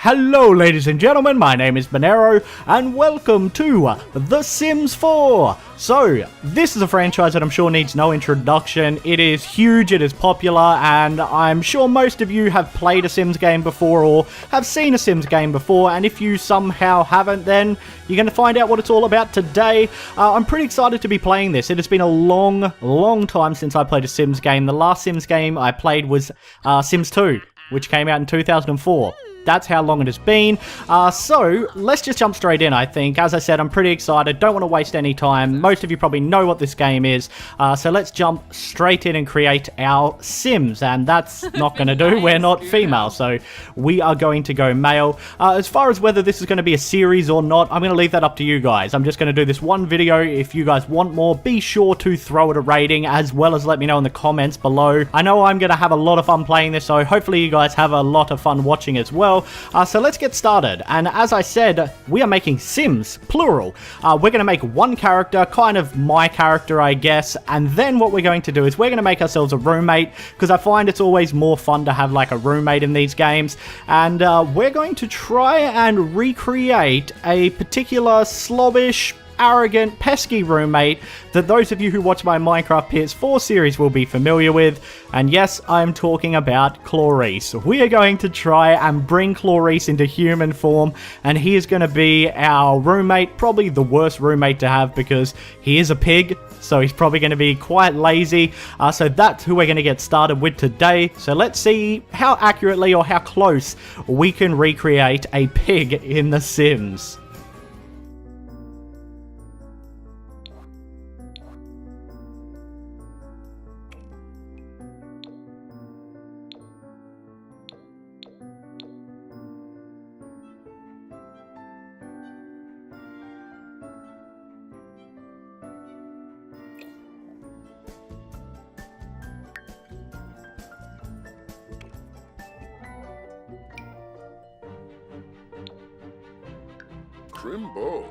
Hello ladies and gentlemen, my name is Monero, and welcome to The Sims 4! So, this is a franchise that I'm sure needs no introduction. It is huge, it is popular, and I'm sure most of you have played a Sims game before or have seen a Sims game before, and if you somehow haven't, then you're going to find out what it's all about today. I'm pretty excited to be playing this. It has been a long time since I played a Sims game. The last Sims game I played was Sims 2, which came out in 2004. That's how long it has been. So let's just jump straight in, I think. As I said, I'm pretty excited. Don't want to waste any time. Most of you probably know what this game is. So let's jump straight in and create our Sims. And that's not going to do. We're not female. So we are going to go male. As far as whether this is going to be a series or not, I'm going to leave that up to you guys. I'm just going to do this one video. If you guys want more, be sure to throw it a rating, as well as let me know in the comments below. I know I'm going to have a lot of fun playing this, so hopefully you guys have a lot of fun watching as well. So let's get started, and as I said, we are making Sims, plural. We're going to make one character, kind of my character I guess, and then what we're going to do is we're going to make ourselves a roommate, because I find it's always more fun to have like a roommate in these games, and we're going to try and recreate a particular slobbish, arrogant, pesky roommate that those of you who watch my Minecraft PS4 series will be familiar with. And yes, I'm talking about Clarice. We are going to try and bring Clarice into human form, and he is going to be our roommate, probably the worst roommate to have because he is a pig, so he's probably going to be quite lazy. So that's who we're going to get started with today. So let's see how accurately or how close we can recreate a pig in The Sims. Crimbo.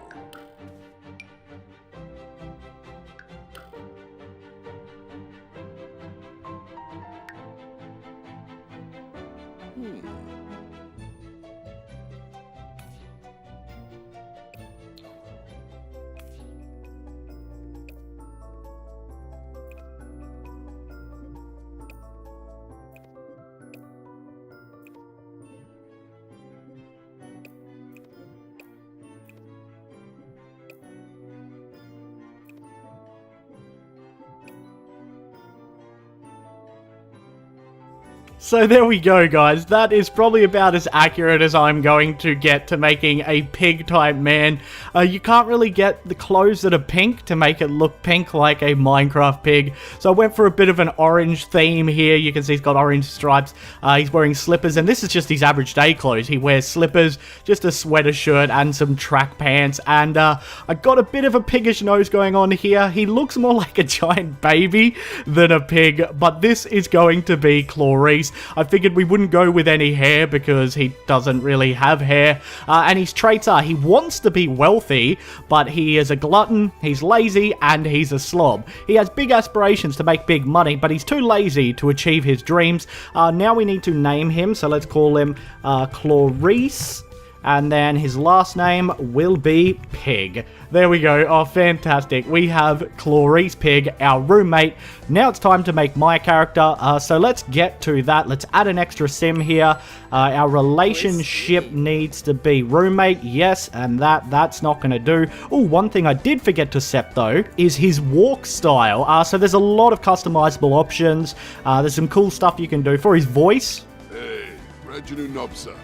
So there we go, guys. That is probably about as accurate as I'm going to get to making a pig-type man. You can't really get the clothes that are pink to make it look pink like a Minecraft pig. So I went for a bit of an orange theme here. You can see he's got orange stripes. He's wearing slippers, and this is just his average day clothes. He wears slippers, just a sweater shirt, and some track pants. And I got a bit of a piggish nose going on here. He looks more like a giant baby than a pig, but this is going to be Clarice. I figured we wouldn't go with any hair because he doesn't really have hair. And his traits are he wants to be wealthy, but he is a glutton, he's lazy, and he's a slob. He has big aspirations to make big money, but he's too lazy to achieve his dreams. Now we need to name him, so let's call him Clarice. And then his last name will be Pig. There we go. Oh, fantastic. We have Clarice Pig, our roommate. Now it's time to make my character. So let's get to that. Let's add an extra sim here. Our relationship needs to be roommate. Yes, and that's not going to do. Oh, one thing I did forget to set, though, is his walk style. So there's a lot of customizable options. There's some cool stuff you can do. For his voice, Hey, Reginu Nopsa.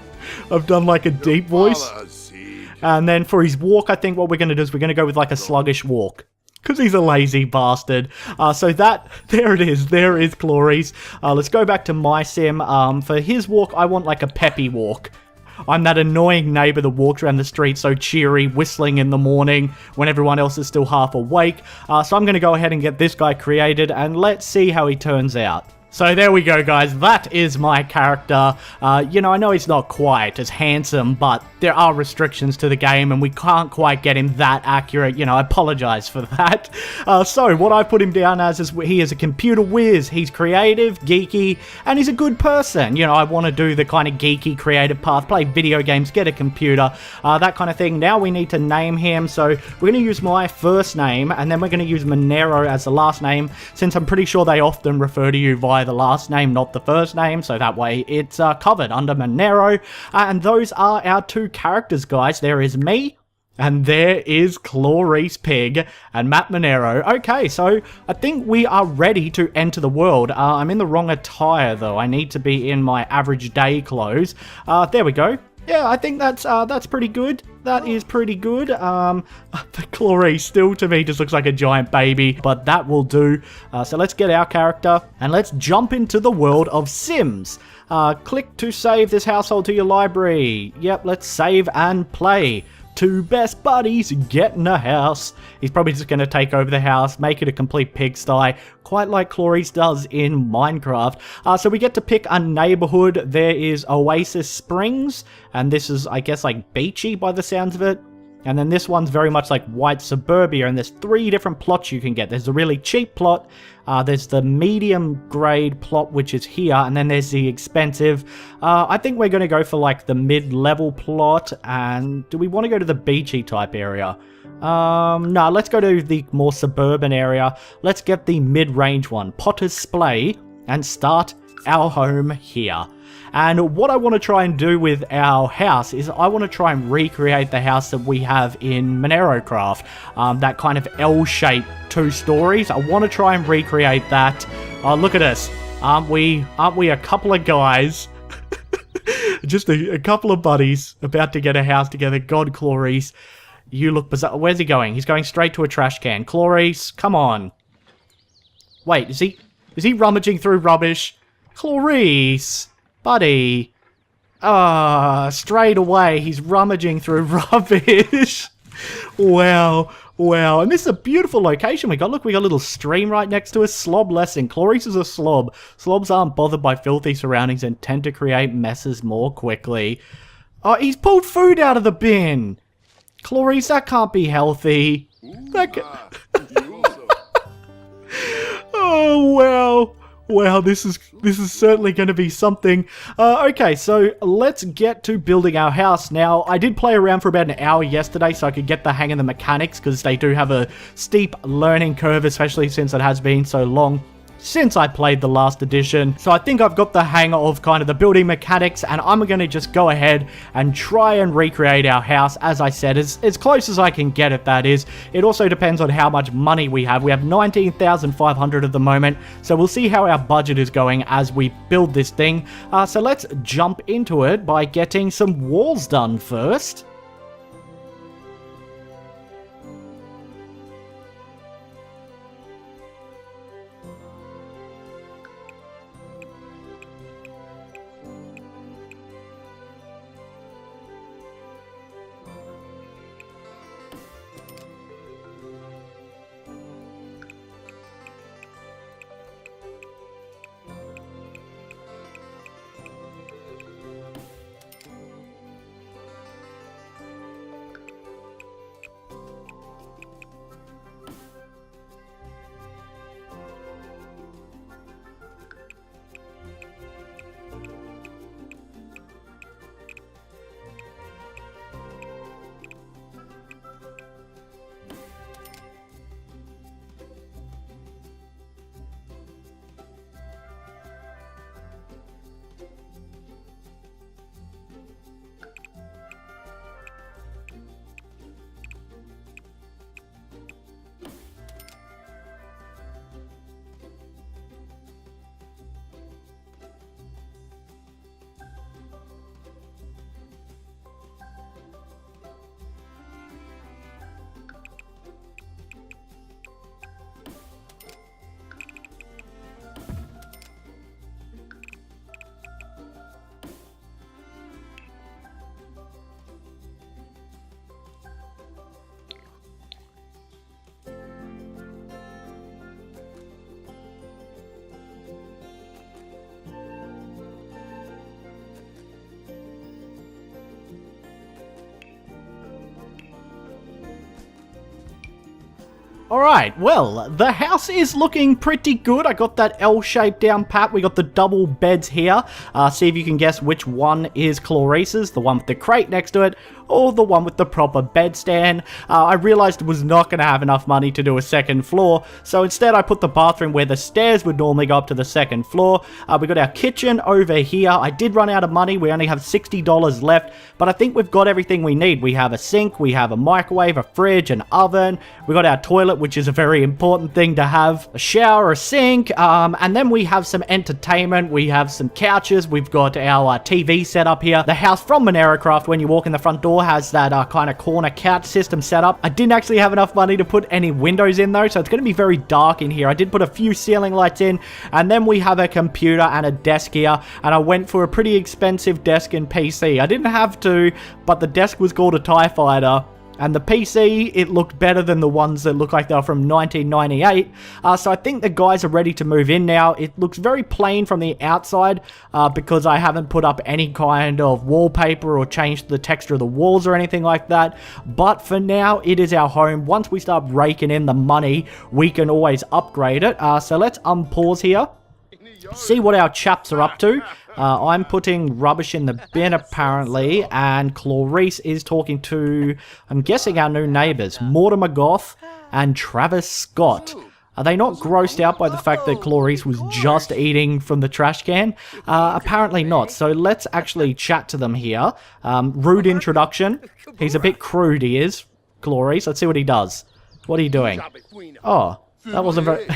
I've done like a deep voice. And then for his walk, I think what we're going to do is we're going to go with like a sluggish walk, because he's a lazy bastard. So there it is. There is Clarice. Let's go back to my sim. For his walk, I want like a peppy walk. I'm that annoying neighbor that walks around the street so cheery, whistling in the morning when everyone else is still half awake. So I'm going to go ahead and get this guy created, and let's see how he turns out. So there we go, guys. That is my character. You know, I know he's not quite as handsome, but there are restrictions to the game, and we can't quite get him that accurate. You know, I apologize for that. So what I put him down as is he is a computer whiz. He's creative, geeky, and he's a good person. You know, I want to do the kind of geeky, creative path, play video games, get a computer, that kind of thing. Now we need to name him. So we're going to use my first name, and then we're going to use Monero as the last name, since I'm pretty sure they often refer to you via the last name, not the first name, so that way it's covered under Monero. And those are our two characters, guys. There is me, and there is Clarice Pig and Matt Monero. Okay, so I think we are ready to enter the world. I'm in the wrong attire, though. I need to be in my average day clothes. There we go. Yeah, I think that's pretty good. That is pretty good. Clarice still to me just looks like a giant baby, but that will do. So let's get our character and let's jump into the world of Sims. Click to save this household to your library. Yep, let's save and play. Two best buddies get in a house. He's probably just going to take over the house, make it a complete pigsty, quite like Clarice does in Minecraft. So we get to pick a neighborhood. There is Oasis Springs, and this is, I guess, like beachy by the sounds of it. And then this one's very much like white suburbia, and there's 3 different plots you can get. There's a really cheap plot, there's the medium grade plot, which is here, and then there's the expensive. I think we're going to go for like the mid-level plot, and do we want to go to the beachy type area? No, let's go to the more suburban area. Let's get the mid-range one, Potter's Splay, and start our home here. And what I want to try and do with our house is I want to try and recreate the house that we have in Monerocraft. That kind of L-shaped 2 stories. I want to try and recreate that. Oh, look at us. Aren't we a couple of guys? Just a couple of buddies about to get a house together. God, Clarice, you look bizarre. Where's he going? He's going straight to a trash can. Clarice, come on. Wait, is he rummaging through rubbish? Clarice, buddy. Straight away, he's rummaging through rubbish. Wow. And this is a beautiful location we got. Look, we got a little stream right next to us. Slob lesson. Clarice is a slob. Slobs aren't bothered by filthy surroundings and tend to create messes more quickly. Oh, he's pulled food out of the bin. Clarice, that can't be healthy. Oh, wow. Wow, this is certainly going to be something. Okay, so let's get to building our house. Now, I did play around for about an hour yesterday so I could get the hang of the mechanics, because they do have a steep learning curve, especially since it has been so long since I played the last edition. So I think I've got the hang of kind of the building mechanics, and I'm going to just go ahead and try and recreate our house, as I said, as close as I can get it, that is. It also depends on how much money we have. We have 19,500 at the moment, so we'll see how our budget is going as we build this thing. So let's jump into it by getting some walls done first. Alright, well, the house is looking pretty good. I got that L shape down pat. We got the double beds here. See if you can guess which one is Clarice's, the one with the crate next to it, or the one with the proper bedstand. I realized I was not going to have enough money to do a second floor, so instead I put the bathroom where the stairs would normally go up to the second floor. We got our kitchen over here. I did run out of money. We only have $60 left, but I think we've got everything we need. We have a sink, we have a microwave, a fridge, an oven. We got our toilet, which is a very important thing to have, a shower, a sink, and then we have some entertainment. We have some couches. We've got our TV set up here. The house from Moneracraft, when you walk in the front door, has that kind of corner couch system set up. I didn't actually have enough money to put any windows in though, so it's going to be very dark in here. I did put a few ceiling lights in, and then we have a computer and a desk here, and I went for a pretty expensive desk and PC. I didn't have to, but the desk was called a TIE Fighter. And the PC, it looked better than the ones that look like they're from 1998. So I think the guys are ready to move in now. It looks very plain from the outside because I haven't put up any kind of wallpaper or changed the texture of the walls or anything like that. But for now, it is our home. Once we start raking in the money, we can always upgrade it. So let's unpause here. See what our chaps are up to. I'm putting rubbish in the bin apparently, and Clarice is talking to, I'm guessing, our new neighbours, Mortimer Goth and Travis Scott. Are they not grossed out by the fact that Clarice was just eating from the trash can? Apparently not, so let's actually chat to them here. Rude introduction. He's a bit crude, he is. Clarice, let's see what he does. What are you doing? Oh, that wasn't very...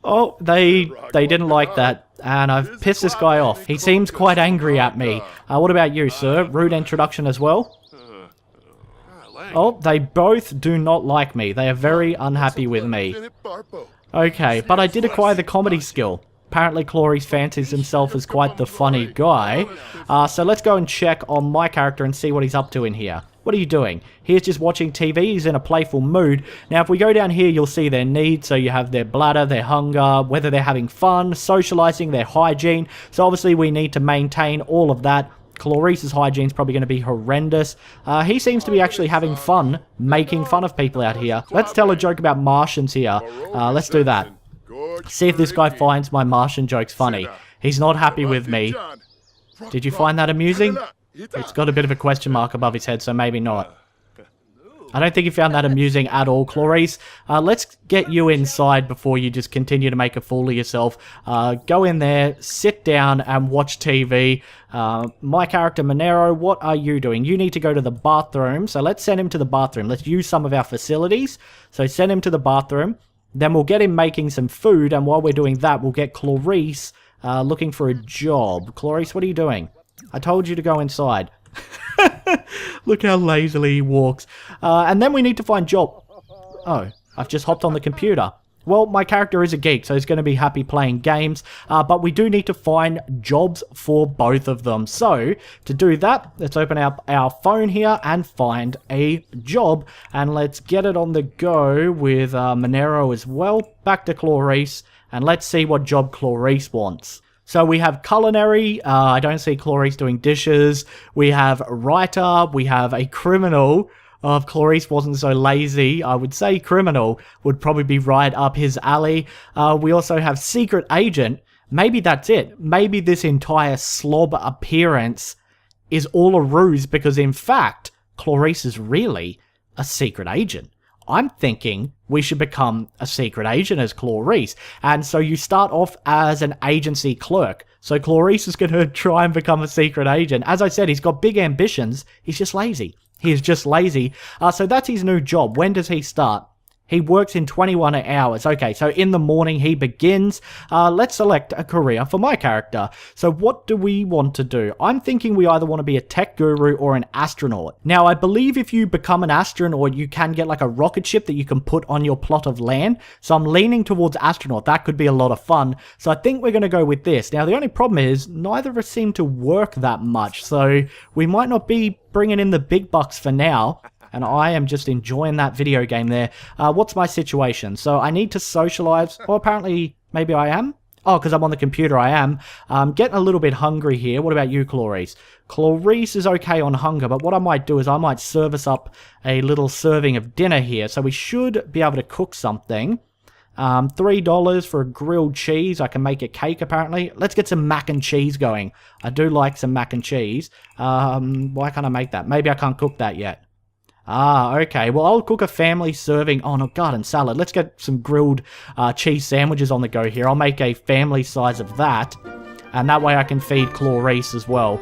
Oh, they didn't like that, and I've pissed this guy off. He seems quite angry at me. What about you, sir? Rude introduction as well? Oh, they both do not like me. They are very unhappy with me. Okay, but I did acquire the comedy skill. Apparently Clarice fancies himself as quite the funny guy. So let's go and check on my character and see what he's up to in here. What are you doing? He's just watching TV. He's in a playful mood. Now, if we go down here, you'll see their needs. So you have their bladder, their hunger, whether they're having fun, socializing, their hygiene. So obviously we need to maintain all of that. Clarice's hygiene is probably going to be horrendous. He seems to be actually having fun, making fun of people out here. Let's tell a joke about Martians here. Let's do that. See if this guy finds my Martian jokes funny. He's not happy with me. Did you find that amusing? It's got a bit of a question mark above his head, so maybe not. I don't think he found that amusing at all, Clarice. Let's get you inside before you just continue to make a fool of yourself. Go in there, sit down, and watch TV. My character, Monero, what are you doing? You need to go to the bathroom, so let's send him to the bathroom. Let's use some of our facilities. So send him to the bathroom. Then we'll get him making some food, and while we're doing that, we'll get Clarice looking for a job. Clarice, what are you doing? I told you to go inside. Look how lazily he walks. And then we need to find job. Oh, I've just hopped on the computer. Well, my character is a geek, so he's going to be happy playing games. But we do need to find jobs for both of them. So, to do that, let's open up our phone here and find a job. And let's get it on the go with Monero as well. Back to Clarice. And let's see what job Clarice wants. So we have culinary, I don't see Clarice doing dishes. We have writer, we have a criminal. If Clarice wasn't so lazy, I would say criminal would probably be right up his alley. We also have secret agent. Maybe that's it. Maybe this entire slob appearance is all a ruse because in fact, Clarice is really a secret agent. I'm thinking we should become a secret agent as Clarice. And so you start off as an agency clerk. So Clarice is going to try and become a secret agent. As I said, he's got big ambitions. He's just lazy. He is just lazy. So that's his new job. When does he start? He works in 21 hours. Okay, so in the morning he begins. Let's select a career for my character. So what do we want to do? I'm thinking we either want to be a tech guru or an astronaut. Now, I believe if you become an astronaut, you can get like a rocket ship that you can put on your plot of land. So I'm leaning towards astronaut. That could be a lot of fun. So I think we're going to go with this. Now, the only problem is neither of us seem to work that much. So we might not be bringing in the big bucks for now. And I am just enjoying that video game there. What's my situation? So I need to socialize. Well, apparently, maybe I am. Oh, because I'm on the computer, I am. Getting a little bit hungry here. What about you, Clarice? Clarice is okay on hunger, but what I might do is I might service up a little serving of dinner here. So we should be able to cook something. $3 for a grilled cheese. I can make a cake, apparently. Let's get some mac and cheese going. I do like some mac and cheese. Why can't I make that? Maybe I can't cook that yet. Ah, okay. Well, I'll cook a family serving. Oh, no, garden salad. Let's get some grilled cheese sandwiches on the go here. I'll make a family size of that. And that way I can feed Clarice as well,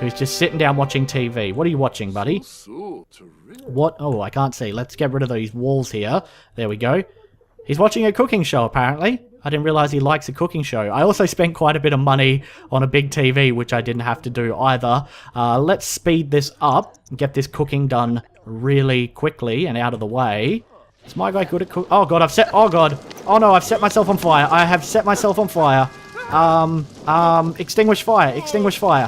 who's just sitting down watching TV. What are you watching, buddy? What? Oh, I can't see. Let's get rid of these walls here. There we go. He's watching a cooking show, apparently. I didn't realize he likes a cooking show. I also spent quite a bit of money on a big TV, which I didn't have to do either. Let's speed this up and get this cooking done really quickly and out of the way. Is my guy good at cook? Oh, God, oh, God. Oh, no, I've set myself on fire. I have set myself on fire. Extinguish fire. Extinguish fire.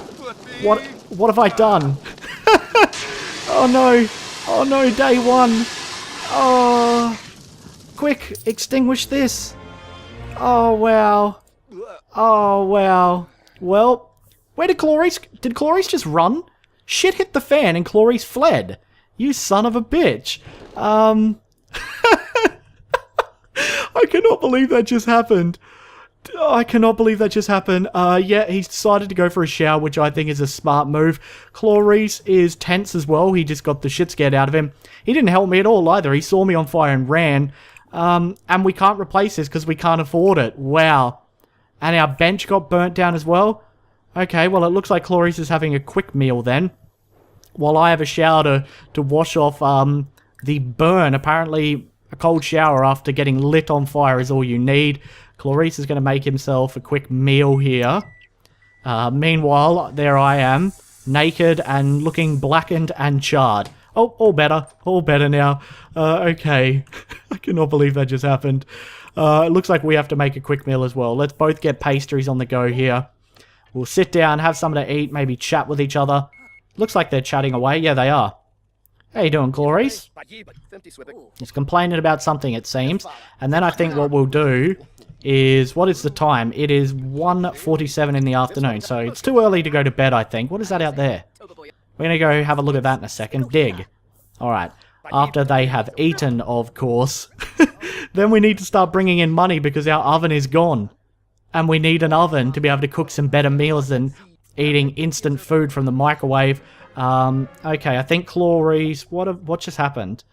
What have I done? Oh, no. Oh, no, day one. Oh... Quick, extinguish this. Oh, wow. Oh, wow. Well, where did Clarice just run? Shit hit the fan and Clarice fled. You son of a bitch. I cannot believe that just happened. I cannot believe that just happened. Yeah, he's decided to go for a shower, which I think is a smart move. Clarice is tense as well. He just got the shit scared out of him. He didn't help me at all either. He saw me on fire and ran. And we can't replace this because we can't afford it. Wow. And our bench got burnt down as well. Okay, well, it looks like Clarice is having a quick meal then, while I have a shower to wash off the burn. Apparently, a cold shower after getting lit on fire is all you need. Clarice is going to make himself a quick meal here. Meanwhile, there I am, naked and looking blackened and charred. Oh, all better. All better now. Okay. I cannot believe that just happened. It looks like we have to make a quick meal as well. Let's both get pastries on the go here. We'll sit down, have something to eat, maybe chat with each other. Looks like they're chatting away. Yeah, they are. How you doing, Clarice? He's complaining about something, it seems. And then I think what we'll do is... What is the time? It is 1:47 in the afternoon, so it's too early to go to bed, I think. What is that out there? We're going to go have a look at that in a second. Dig. Alright. After they have eaten, of course. Then we need to start bringing in money because our oven is gone. And we need an oven to be able to cook some better meals than eating instant food from the microwave. Okay, I think Clarice... What just happened?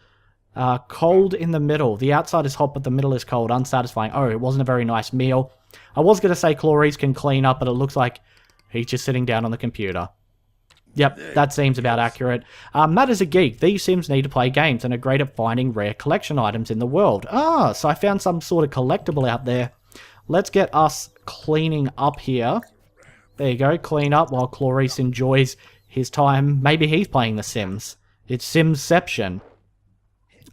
Cold in the middle. The outside is hot, but the middle is cold. Unsatisfying. Oh, it wasn't a very nice meal. I was going to say Clarice can clean up, but it looks like he's just sitting down on the computer. Yep, that seems about accurate. Matt is a geek. These Sims need to play games and are great at finding rare collection items in the world. Ah, so I found some sort of collectible out there. Let's get us cleaning up here. There you go, clean up while Clarice enjoys his time. Maybe he's playing The Sims. It's Simception.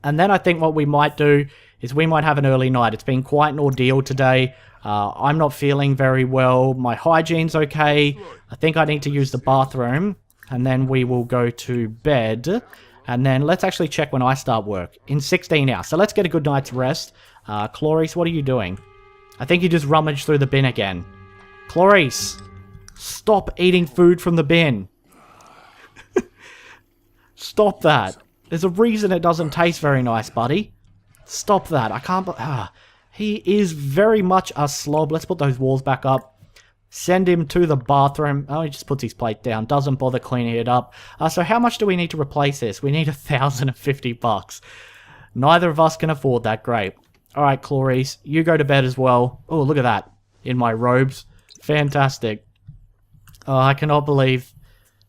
And then I think what we might do is we might have an early night. It's been quite an ordeal today. I'm not feeling very well. My hygiene's okay. I think I need to use the bathroom. And then we will go to bed. And then let's actually check when I start work. In 16 hours. So let's get a good night's rest. Clarice, what are you doing? I think you just rummaged through the bin again. Clarice, stop eating food from the bin. Stop that. There's a reason it doesn't taste very nice, buddy. Stop that. I can't... he is very much a slob. Let's put those walls back up. Send him to the bathroom. Oh, he just puts his plate down. Doesn't bother cleaning it up. So how much do we need to replace this? We need $1,050. Neither of us can afford that. Great. All right, Clarice, you go to bed as well. Oh, look at that. In my robes. Fantastic. Oh, I cannot believe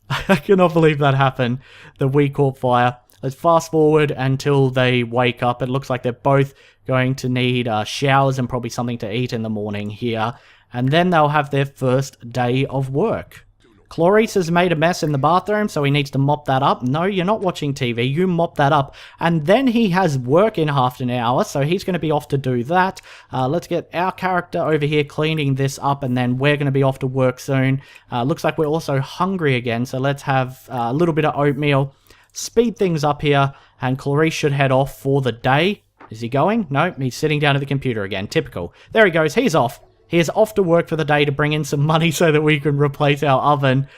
that happened. That we caught fire. Let's fast forward until they wake up. It looks like they're both going to need showers and probably something to eat in the morning here. And then they'll have their first day of work. Clarice has made a mess in the bathroom, so he needs to mop that up. No, you're not watching TV. You mop that up. And then he has work in half an hour, so he's going to be off to do that. Let's get our character over here cleaning this up, and then we're going to be off to work soon. Looks like we're also hungry again, so let's have a little bit of oatmeal. Speed things up here, and Clarice should head off for the day. Is he going? No, he's sitting down at the computer again. Typical. There he goes. He's off. He is off to work for the day to bring in some money so that we can replace our oven.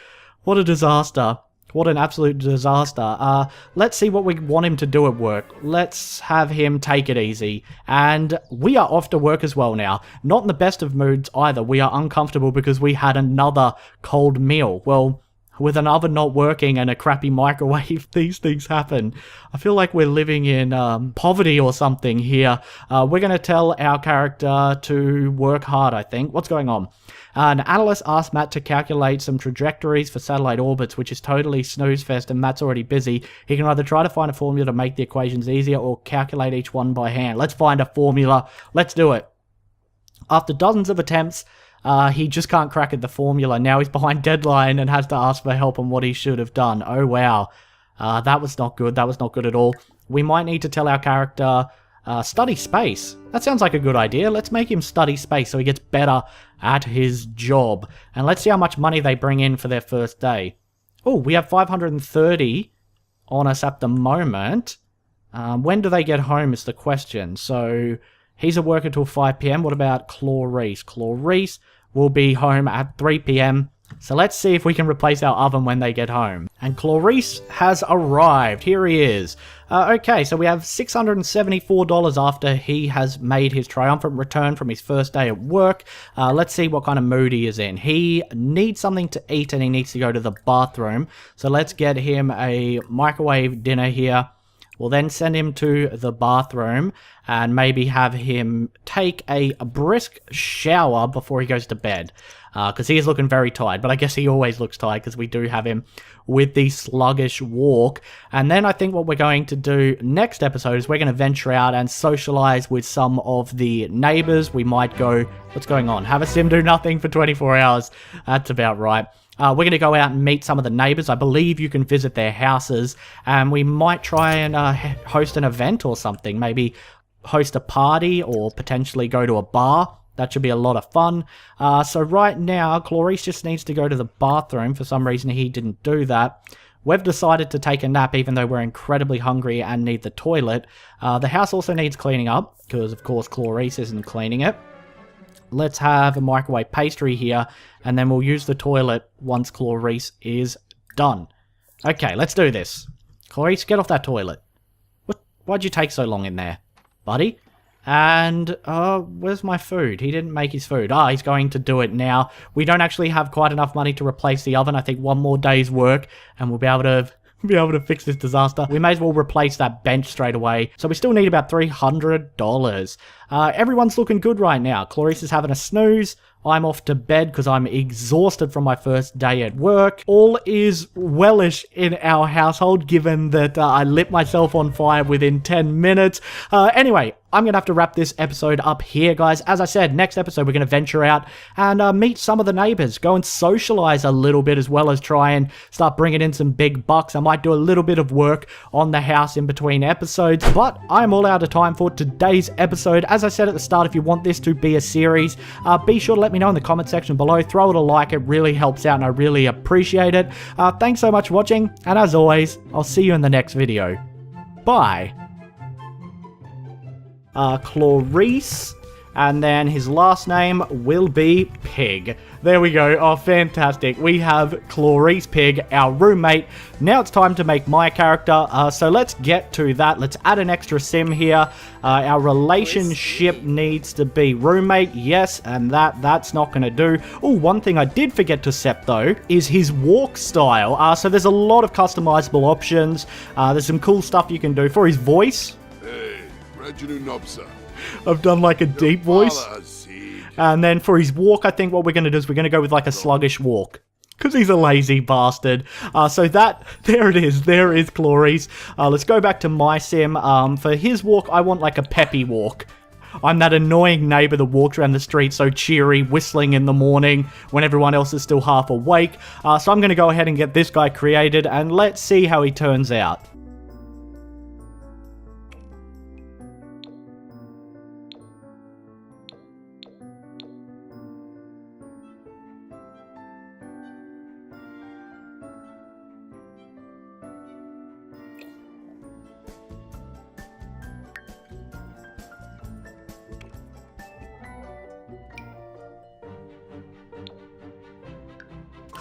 What a disaster. What an absolute disaster. Let's see what we want him to do at work. Let's have him take it easy. And we are off to work as well now. Not in the best of moods either. We are uncomfortable because we had another cold meal. Well, with an oven not working and a crappy microwave, these things happen. I feel like we're living in poverty or something here. We're going to tell our character to work hard, I think. What's going on? An analyst asked Matt to calculate some trajectories for satellite orbits, which is totally snooze fest, and Matt's already busy. He can either try to find a formula to make the equations easier or calculate each one by hand. Let's find a formula. Let's do it. After dozens of attempts, he just can't crack at the formula. Now he's behind deadline and has to ask for help on what he should have done. Oh, wow. That was not good. That was not good at all. We might need to tell our character, study space. That sounds like a good idea. Let's make him study space so he gets better at his job. And let's see how much money they bring in for their first day. Oh, we have 530 on us at the moment. When do they get home is the question. So he's at work until 5 p.m. What about Clarice? Clarice will be home at 3 p.m. So let's see if we can replace our oven when they get home. And Clarice has arrived. Here he is. Okay, so we have $674 after he has made his triumphant return from his first day at work. Let's see what kind of mood he is in. He needs something to eat and he needs to go to the bathroom. So let's get him a microwave dinner here. We'll then send him to the bathroom and maybe have him take a brisk shower before he goes to bed. Because he is looking very tired, but I guess he always looks tired because we do have him with the sluggish walk. And then I think what we're going to do next episode is we're going to venture out and socialize with some of the neighbors. We might go, what's going on? Have a sim do nothing for 24 hours. That's about right. We're going to go out and meet some of the neighbors. I believe you can visit their houses, and we might try and host an event or something. Maybe host a party or potentially go to a bar. That should be a lot of fun. So right now, Clarice just needs to go to the bathroom. For some reason, he didn't do that. We've decided to take a nap even though we're incredibly hungry and need the toilet. The house also needs cleaning up because, of course, Clarice isn't cleaning it. Let's have a microwave pastry here, and then we'll use the toilet once Clarice is done. Okay, let's do this. Clarice, get off that toilet. Why'd you take so long in there, buddy? And, where's my food? He didn't make his food. He's going to do it now. We don't actually have quite enough money to replace the oven. I think one more day's work, and we'll be able to fix this disaster. We may as well replace that bench straight away. So we still need about $300. Everyone's looking good right now. Clarice is having a snooze. I'm off to bed because I'm exhausted from my first day at work. All is wellish in our household, given that I lit myself on fire within 10 minutes. Anyway, I'm going to have to wrap this episode up here, guys. As I said, next episode, we're going to venture out and meet some of the neighbors, go and socialize a little bit, as well as try and start bringing in some big bucks. I might do a little bit of work on the house in between episodes, but I'm all out of time for today's episode. As I said at the start, if you want this to be a series, be sure to let me know in the comment section below. Throw it a like. It really helps out and I really appreciate it. Thanks so much for watching, and as always, I'll see you in the next video. Bye. Clarice, and then his last name will be Pig. There we go. Oh, fantastic. We have Clarice Pig, our roommate. Now it's time to make my character, so let's get to that. Let's add an extra sim here. Our relationship needs to be roommate, yes, and that's not going to do. Oh, one thing I did forget to set, though, is his walk style. So there's a lot of customizable options. There's some cool stuff you can do. For his voice, I've done like a deep voice. And then for his walk, I think what we're going to do is we're going to go with like a sluggish walk. Because he's a lazy bastard. So there it is. There is Clarice. Let's go back to my sim. For his walk, I want like a peppy walk. I'm that annoying neighbor that walks around the street so cheery, whistling in the morning when everyone else is still half awake. So I'm going to go ahead and get this guy created, and let's see how he turns out.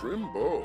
Trimbo.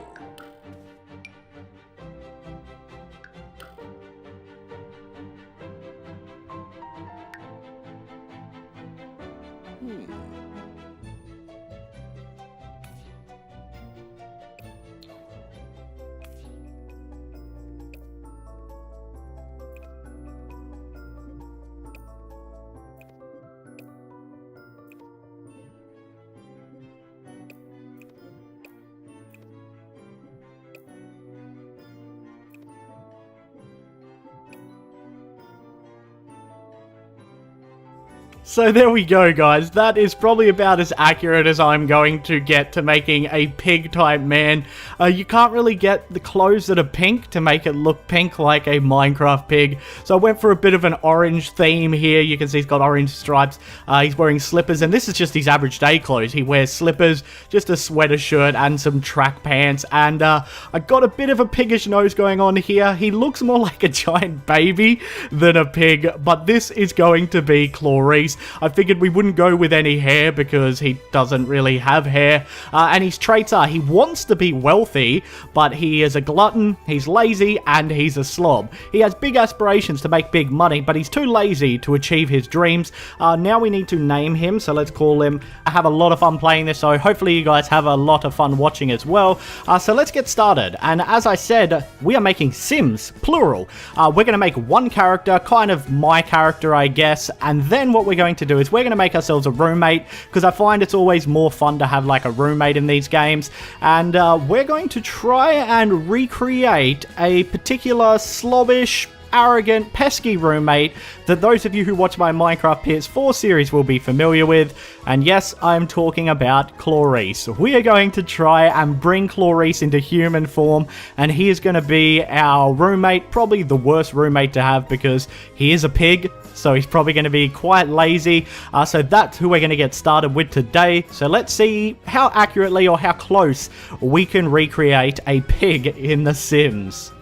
So there we go, guys. That is probably about as accurate as I'm going to get to making a pig-type man. You can't really get the clothes that are pink to make it look pink like a Minecraft pig. So I went for a bit of an orange theme here. You can see he's got orange stripes. He's wearing slippers, and this is just his average day clothes. He wears slippers, just a sweater shirt, and some track pants. And I got a bit of a piggish nose going on here. He looks more like a giant baby than a pig, but this is going to be Clarice. I figured we wouldn't go with any hair because he doesn't really have hair. And his traits are he wants to be wealthy, but he is a glutton, he's lazy, and he's a slob. He has big aspirations to make big money, but he's too lazy to achieve his dreams. Now we need to name him, so let's call him. I have a lot of fun playing this, so hopefully you guys have a lot of fun watching as well. So let's get started. And as I said, we are making Sims, plural. We're going to make one character, kind of my character, I guess, and then what we're going to do is we're going to make ourselves a roommate, because I find it's always more fun to have like a roommate in these games, and we're going to try and recreate a particular slobbish, arrogant, pesky roommate that those of you who watch my Minecraft PS4 series will be familiar with. And yes, I'm talking about Clarice. We are going to try and bring Clarice into human form, and he is going to be our roommate, probably the worst roommate to have because he is a pig, so he's probably going to be quite lazy. So that's who we're going to get started with today. So let's see how accurately or how close we can recreate a pig in The Sims.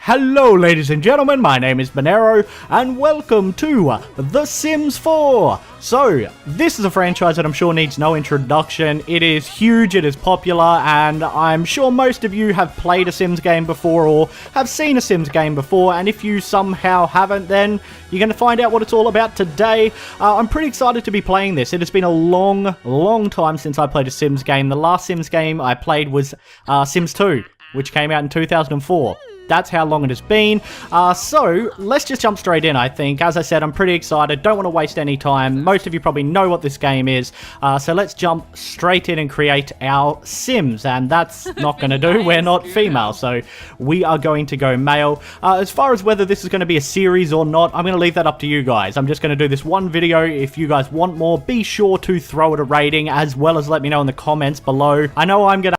Hello ladies and gentlemen, my name is Bonero, and welcome to The Sims 4! So, this is a franchise that I'm sure needs no introduction. It is huge, it is popular, and I'm sure most of you have played a Sims game before or have seen a Sims game before, and if you somehow haven't, then you're going to find out what it's all about today. I'm pretty excited to be playing this. It has been a long time since I played a Sims game. The last Sims game I played was Sims 2, which came out in 2004. That's how long it has been. So let's just jump straight in, I think. As I said, I'm pretty excited. Don't want to waste any time. Most of you probably know what this game is. So let's jump straight in and create our Sims. And that's not going to do. We're not female. So we are going to go male. As far as whether this is going to be a series or not, I'm going to leave that up to you guys. I'm just going to do this one video. If you guys want more, be sure to throw it a rating, as well as let me know in the comments below. I know I'm going to